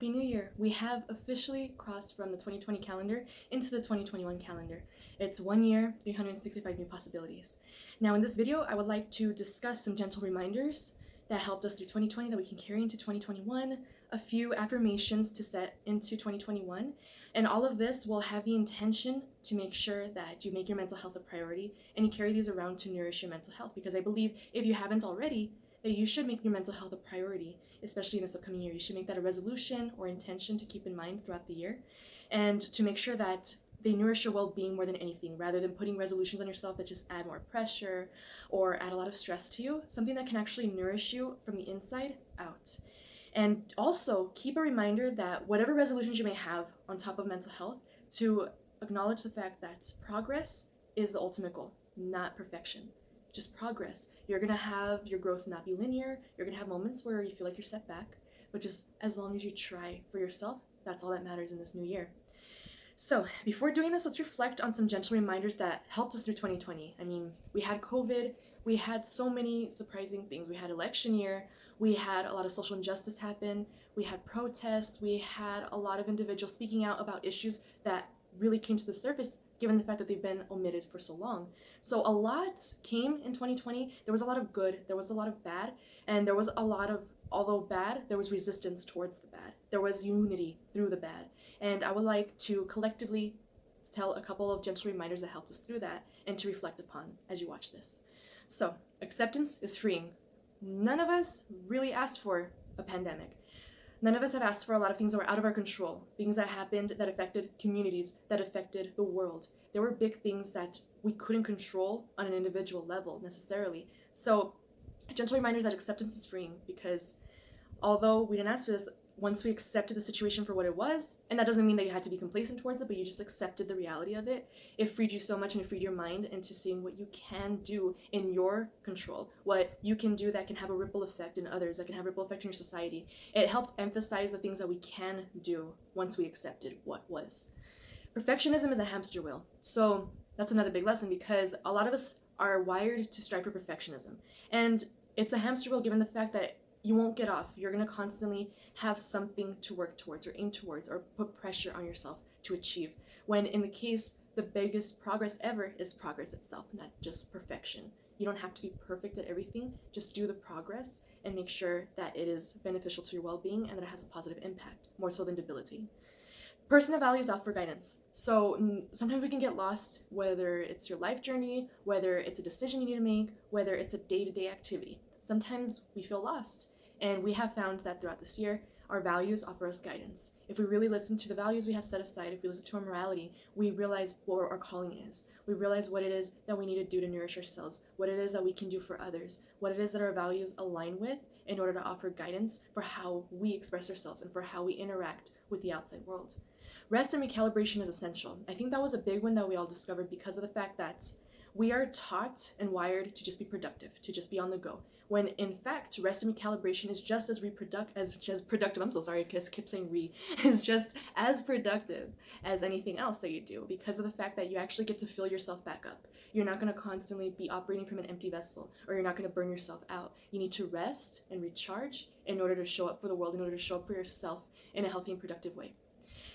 Happy New Year! We have officially crossed from the 2020 calendar into the 2021 calendar. It's 1 year, 365 new possibilities. Now, in this video, I would like to discuss some gentle reminders that helped us through 2020 that we can carry into 2021, a few affirmations to set into 2021, and all of this will have the intention to make sure that you make your mental health a priority and you carry these around to nourish your mental health. Because I believe if you haven't already, that you should make your mental health a priority, especially in this upcoming year. You should make that a resolution or intention to keep in mind throughout the year and to make sure that they nourish your well-being more than anything, rather than putting resolutions on yourself that just add more pressure or add a lot of stress to you. Something that can actually nourish you from the inside out. And also keep a reminder that whatever resolutions you may have on top of mental health, to acknowledge the fact that progress is the ultimate goal, not perfection. Just progress. You're gonna have your growth not be linear. You're gonna have moments where you feel like you're set back, but just as long as you try for yourself, that's all that matters in this new year. So before doing this, let's reflect on some gentle reminders that helped us through 2020. I mean, we had COVID, we had so many surprising things. We had election year, we had a lot of social injustice happen, we had protests, we had a lot of individuals speaking out about issues that really came to the surface given the fact that they've been omitted for so long. So a lot came in 2020. There was a lot of good, there was a lot of bad, and there was a lot of, although bad, there was resistance towards the bad. There was unity through the bad. And I would like to collectively tell a couple of gentle reminders that helped us through that and to reflect upon as you watch this. So, acceptance is freeing. None of us really asked for a pandemic. None of us have asked for a lot of things that were out of our control, things that happened that affected communities, that affected the world. There were big things that we couldn't control on an individual level necessarily. So, gentle reminders that acceptance is freeing, because although we didn't ask for this, once we accepted the situation for what it was, and that doesn't mean that you had to be complacent towards it, but you just accepted the reality of it, it freed you so much and it freed your mind into seeing what you can do in your control, what you can do that can have a ripple effect in others, that can have a ripple effect in your society. It helped emphasize the things that we can do once we accepted what was. Perfectionism is a hamster wheel. So that's another big lesson, because a lot of us are wired to strive for perfectionism. And it's a hamster wheel given the fact that you won't get off. You're going to constantly have something to work towards or aim towards or put pressure on yourself to achieve. When in the case, the biggest progress ever is progress itself, not just perfection. You don't have to be perfect at everything. Just do the progress and make sure that it is beneficial to your well-being and that it has a positive impact, more so than debilitating. Personal values offer guidance. So sometimes we can get lost, whether it's your life journey, whether it's a decision you need to make, whether it's a day-to-day activity. Sometimes we feel lost, and we have found that throughout this year, our values offer us guidance. If we really listen to the values we have set aside, if we listen to our morality, we realize what our calling is. We realize what it is that we need to do to nourish ourselves, what it is that we can do for others, what it is that our values align with in order to offer guidance for how we express ourselves and for how we interact with the outside world. Rest and recalibration is essential. I think that was a big one that we all discovered because of the fact that we are taught and wired to just be productive, to just be on the go. When in fact, rest and recalibration is just as productive. I'm so sorry, I keep saying is just as productive as anything else that you do, because of the fact that you actually get to fill yourself back up. You're not going to constantly be operating from an empty vessel, or you're not going to burn yourself out. You need to rest and recharge in order to show up for the world, in order to show up for yourself in a healthy and productive way.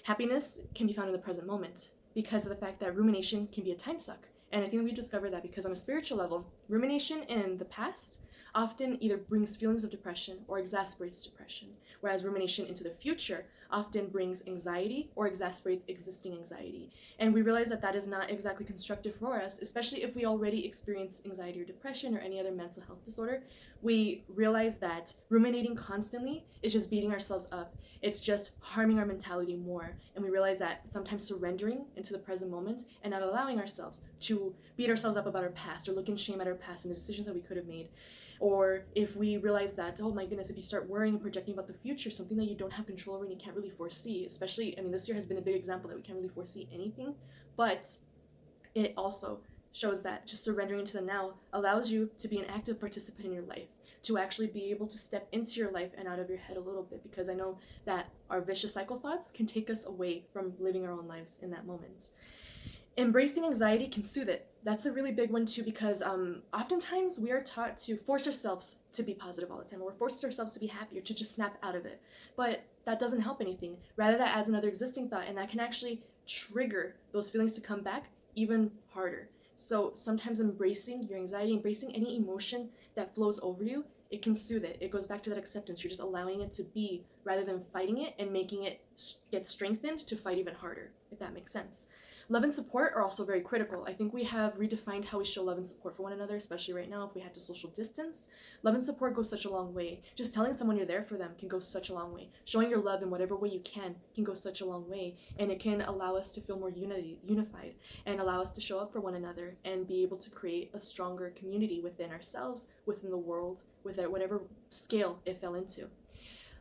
Happiness can be found in the present moment because of the fact that rumination can be a time suck. And I think we discovered that because on a spiritual level, rumination in the past often either brings feelings of depression or exacerbates depression, whereas rumination into the future often brings anxiety or exacerbates existing anxiety. And we realize that that is not exactly constructive for us, especially if we already experience anxiety or depression or any other mental health disorder. We realize that ruminating constantly is just beating ourselves up. It's just harming our mentality more. And we realize that sometimes surrendering into the present moment and not allowing ourselves to beat ourselves up about our past or look in shame at our past and the decisions that we could have made. Or if we realize that, oh my goodness, if you start worrying and projecting about the future, something that you don't have control over and you can't really foresee, especially, I mean, this year has been a big example that we can't really foresee anything, but it also shows that just surrendering into the now allows you to be an active participant in your life, to actually be able to step into your life and out of your head a little bit, because I know that our vicious cycle thoughts can take us away from living our own lives in that moment. Embracing anxiety can soothe it. That's a really big one too, because oftentimes we are taught to force ourselves to be positive all the time, or force ourselves to be happy or to just snap out of it. But that doesn't help anything. Rather, that adds another existing thought, and that can actually trigger those feelings to come back even harder. So sometimes embracing your anxiety, embracing any emotion that flows over you, it can soothe it. It goes back to that acceptance. You're just allowing it to be rather than fighting it and making it get strengthened to fight even harder, if that makes sense. Love and support are also very critical. I think we have redefined how we show love and support for one another, especially right now if we had to social distance. Love and support goes such a long way. Just telling someone you're there for them can go such a long way. Showing your love in whatever way you can go such a long way. And it can allow us to feel more unified, and allow us to show up for one another and be able to create a stronger community within ourselves, within the world, with whatever scale it fell into.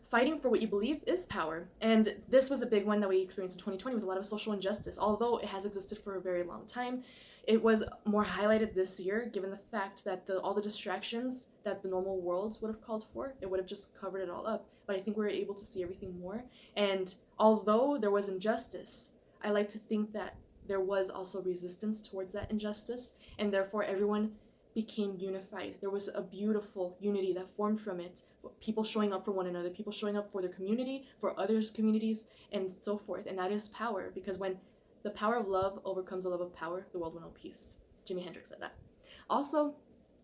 Fighting for what you believe is power. And this was a big one that we experienced in 2020 with a lot of social injustice. Although it has existed for a very long time, it was more highlighted this year given the fact that all the distractions that the normal world would have called for, it would have just covered it all up. But I think we were able to see everything more. And although there was injustice, I like to think that there was also resistance towards that injustice, and therefore everyone became unified. There was a beautiful unity that formed from it. People showing up for one another, people showing up for their community, for others' communities, and so forth. And that is power, because when the power of love overcomes the love of power, the world will know peace. Jimi Hendrix said that. Also,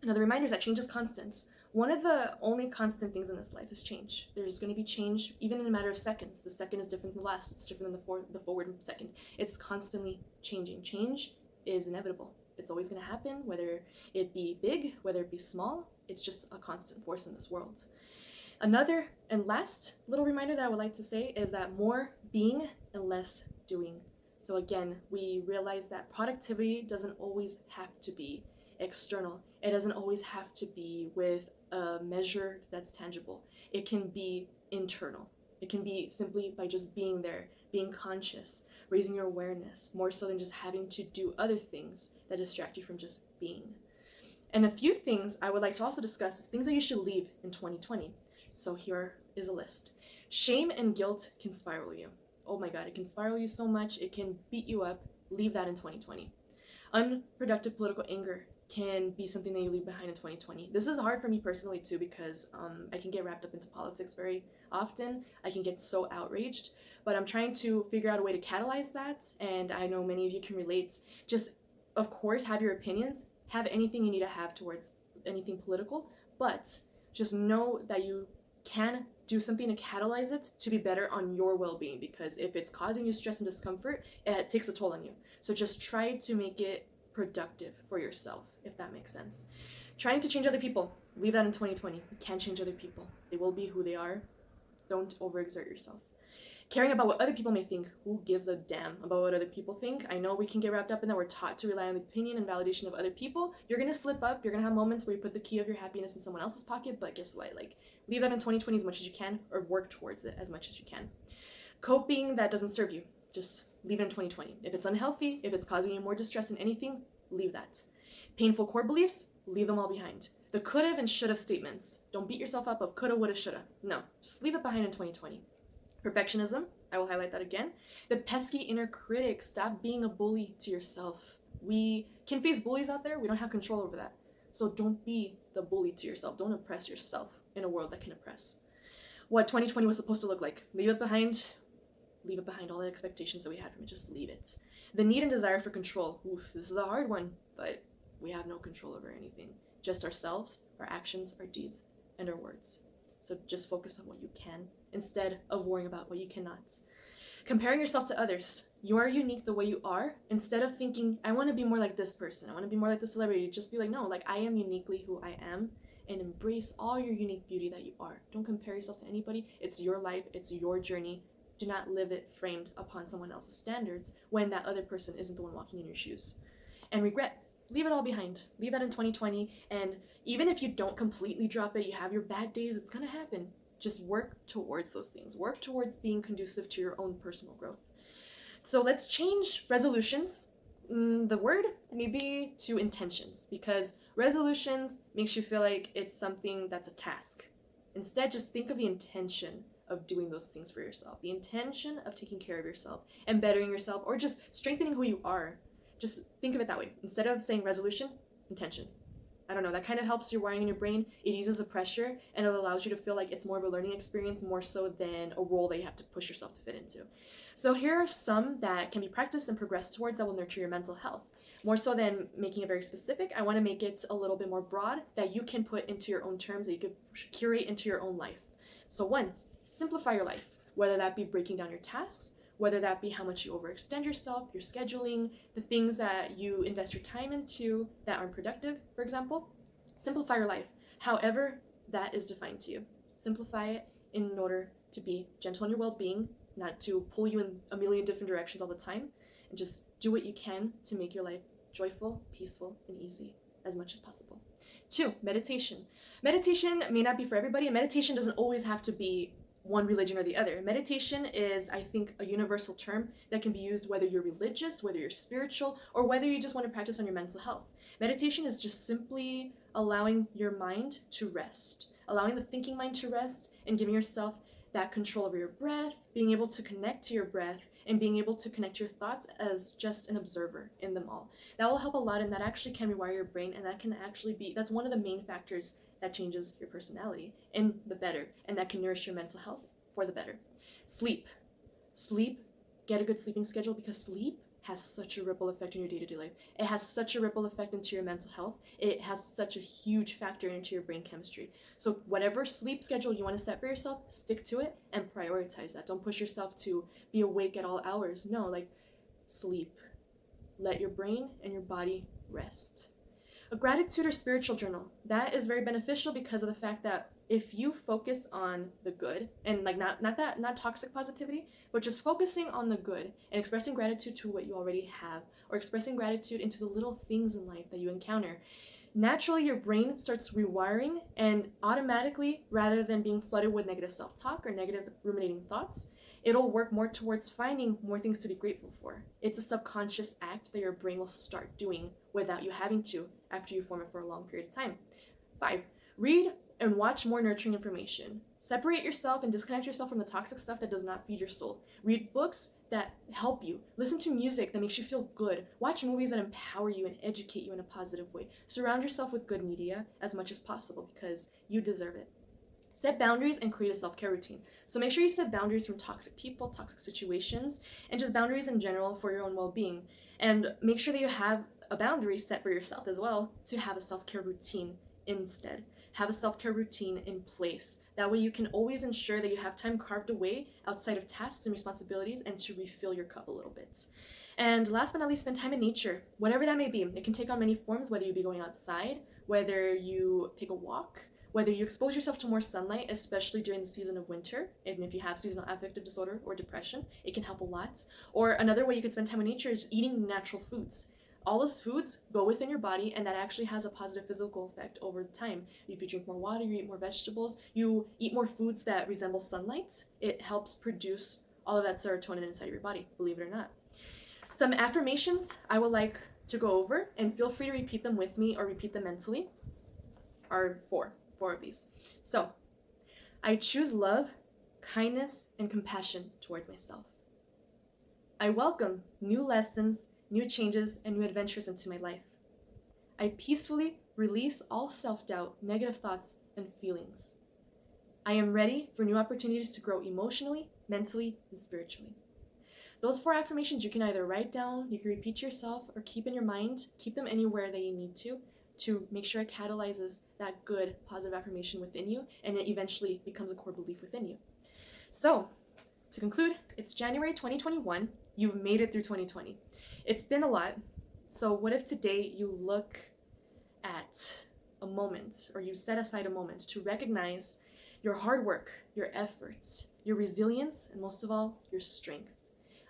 another reminder is that change is constant. One of the only constant things in this life is change. There's going to be change even in a matter of seconds. The second is different than the last. It's different than the forward second. It's constantly changing. Change is inevitable. It's always going to happen, whether it be big, whether it be small. It's just a constant force in this world. Another and last little reminder that I would like to say is that more being and less doing. So again, we realize that productivity doesn't always have to be external. It doesn't always have to be with a measure that's tangible. It can be internal. It can be simply by just being there, being conscious, raising your awareness, more so than just having to do other things that distract you from just being. And a few things I would like to also discuss is things that you should leave in 2020. So here is a list. Shame and guilt can spiral you. Oh my God, it can spiral you so much. It can beat you up. Leave that in 2020. Unproductive political anger can be something that you leave behind in 2020. This is hard for me personally too, because I can get wrapped up into politics very often. I can get so outraged, but I'm trying to figure out a way to catalyze that, and I know many of you can relate. Just, of course, have your opinions, have anything you need to have towards anything political, but just know that you can do something to catalyze it to be better on your well-being, because if it's causing you stress and discomfort, it takes a toll on you. So just try to make it productive for yourself, if that makes sense. Trying to change other people, leave that in 2020. You can't change other people. They will be who they are. Don't overexert yourself. Caring about what other people may think, who gives a damn about what other people think? I know we can get wrapped up in that. We're taught to rely on the opinion and validation of other people. You're going to slip up. You're going to have moments where you put the key of your happiness in someone else's pocket, but guess what? Leave that in 2020 as much as you can, or work towards it as much as you can. Coping that doesn't serve you, just leave it in 2020. If it's unhealthy, if it's causing you more distress than anything, leave that. Painful core beliefs, leave them all behind. The could've and should've statements, don't beat yourself up of coulda, woulda, shoulda. No, just leave it behind in 2020. Perfectionism, I will highlight that again. The pesky inner critic, stop being a bully to yourself. We can face bullies out there, we don't have control over that. So don't be the bully to yourself. Don't oppress yourself in a world that can oppress. What 2020 was supposed to look like, leave it behind. Leave it behind, all the expectations that we had from it, just leave it. The need and desire for control, oof, this is a hard one, but we have no control over anything. Just ourselves, our actions, our deeds, and our words. So just focus on what you can instead of worrying about what you cannot. Comparing yourself to others. You are unique the way you are. Instead of thinking, I want to be more like this person, I want to be more like this celebrity, just be like, no, I am uniquely who I am, and embrace all your unique beauty that you are. Don't compare yourself to anybody. It's your life, it's your journey. Do not live it framed upon someone else's standards when that other person isn't the one walking in your shoes. And regret, leave it all behind. Leave that in 2020. And even if you don't completely drop it, you have your bad days, it's gonna happen. Just work towards those things. Work towards being conducive to your own personal growth. So let's change resolutions. The word maybe to intentions, because resolutions makes you feel like it's something that's a task. Instead, just think of the intention of doing those things for yourself, the intention of taking care of yourself and bettering yourself, or just strengthening who you are. Just think of it that way. Instead of saying resolution, intention. I don't know, that kind of helps your wiring in your brain. It eases the pressure and it allows you to feel like it's more of a learning experience more so than a role that you have to push yourself to fit into. So here are some that can be practiced and progressed towards that will nurture your mental health. More so than making it very specific, I want to make it a little bit more broad that you can put into your own terms, that you could curate into your own life. So one, simplify your life, whether that be breaking down your tasks, whether that be how much you overextend yourself, your scheduling, the things that you invest your time into that aren't productive, for example. Simplify your life, however that is defined to you. Simplify it in order to be gentle on your well-being, not to pull you in a million different directions all the time, and just do what you can to make your life joyful, peaceful, and easy as much as possible. 2, meditation. Meditation may not be for everybody, and meditation doesn't always have to be one religion or the other. Meditation is, I think, a universal term that can be used whether you're religious, whether you're spiritual, or whether you just want to practice on your mental health. Meditation is just simply allowing your mind to rest, allowing the thinking mind to rest, and giving yourself that control over your breath, being able to connect to your breath, and being able to connect your thoughts as just an observer in them all. That will help a lot, and that actually can rewire your brain, and that can actually be, that's one of the main factors that changes your personality in the better, and that can nourish your mental health for the better. Sleep. Get a good sleeping schedule, because sleep has such a ripple effect in your day-to-day life. It has such a ripple effect into your mental health. It has such a huge factor into your brain chemistry. So whatever sleep schedule you want to set for yourself, stick to it and prioritize that. Don't push yourself to be awake at all hours. No, like, sleep. Let your brain and your body rest. A gratitude or spiritual journal, that is very beneficial because of the fact that if you focus on the good, and like not toxic positivity, but just focusing on the good and expressing gratitude to what you already have, or expressing gratitude into the little things in life that you encounter, naturally your brain starts rewiring, and automatically, rather than being flooded with negative self-talk or negative ruminating thoughts, it'll work more towards finding more things to be grateful for. It's a subconscious act that your brain will start doing without you having to, after you form it for a long period of time. 5, read and watch more nurturing information. Separate yourself and disconnect yourself from the toxic stuff that does not feed your soul. Read books that help you. Listen to music that makes you feel good. Watch movies that empower you and educate you in a positive way. Surround yourself with good media as much as possible, because you deserve it. Set boundaries and create a self-care routine. So make sure you set boundaries from toxic people, toxic situations, and just boundaries in general for your own well-being. And make sure that you have a boundary set for yourself as well to have a self-care routine instead. Have a self-care routine in place. That way you can always ensure that you have time carved away outside of tasks and responsibilities, and to refill your cup a little bit. And last but not least, spend time in nature, whatever that may be. It can take on many forms, whether you be going outside, whether you take a walk, whether you expose yourself to more sunlight, especially during the season of winter, even if you have seasonal affective disorder or depression, it can help a lot. Or another way you could spend time in nature is eating natural foods. All those foods go within your body, and that actually has a positive physical effect over time. If you drink more water, you eat more vegetables, you eat more foods that resemble sunlight, it helps produce all of that serotonin inside of your body, believe it or not. Some affirmations I would like to go over, and feel free to repeat them with me or repeat them mentally, are four of these. So, I choose love, kindness, and compassion towards myself. I welcome new lessons, new changes, and new adventures into my life. I peacefully release all self-doubt, negative thoughts, and feelings. I am ready for new opportunities to grow emotionally, mentally, and spiritually. Those 4 affirmations you can either write down, you can repeat to yourself, or keep in your mind. Keep them anywhere that you need to make sure it catalyzes that good, positive affirmation within you, and it eventually becomes a core belief within you. So, to conclude, it's January 2021. You've made it through 2020. It's been a lot. So what if today you look at a moment, or you set aside a moment to recognize your hard work, your efforts, your resilience, and most of all, your strength.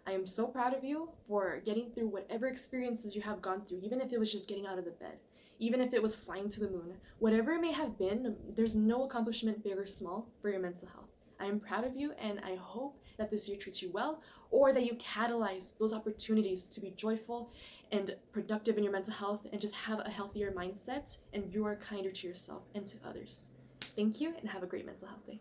I am so proud of you for getting through whatever experiences you have gone through, even if it was just getting out of the bed, even if it was flying to the moon. Whatever it may have been, there's no accomplishment big or small for your mental health. I am proud of you, and I hope that this year treats you well, or that you catalyze those opportunities to be joyful and productive in your mental health, and just have a healthier mindset, and you are kinder to yourself and to others. Thank you, and have a great mental health day.